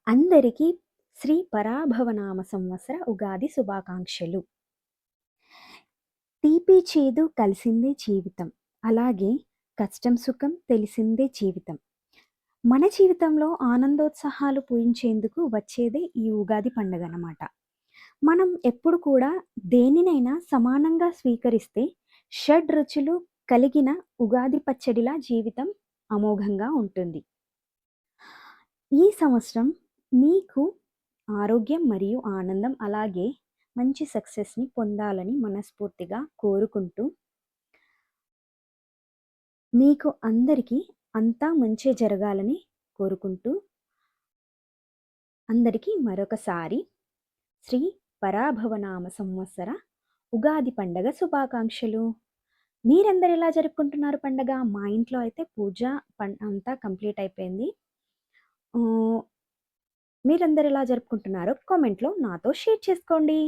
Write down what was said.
అందరికీ శ్రీ పరాభవనామ సంవత్సర ఉగాది శుభాకాంక్షలు. తీపి చేదు కలిసిందే జీవితం. అలాగే కష్టం సుఖం తెలిసిందే జీవితం. మన జీవితంలో ఆనందోత్సాహాలు పూయించేందుకు వచ్చేదే ఈ ఉగాది పండుగనమాట. మనం ఎప్పుడు కూడా దేనినైనా సమానంగా స్వీకరిస్తే షడ్‌రుచులు కలిగిన ఉగాది పచ్చడిలా జీవితం అమోఘంగా ఉంటుంది. ఈ సంవత్సరం మీకు ఆరోగ్యం మరియు ఆనందం అలాగే మంచి సక్సెస్‌ని పొందాలని మనస్ఫూర్తిగా కోరుకుంటూ, మీకు అందరికీ అంతా మంచే జరగాలని కోరుకుంటూ, అందరికీ మరొకసారి శ్రీ పరాభవనామ సంవత్సర ఉగాది పండగ శుభాకాంక్షలు. మీరందరూ ఎలా జరుపుకుంటున్నారు పండగ? మా ఇంట్లో అయితే పూజ అంతా కంప్లీట్ అయిపోయింది. మీరందరూ ఎలా జరుపుకుంటున్నారో కామెంట్‌లో నాతో షేర్ చేసుకోండి.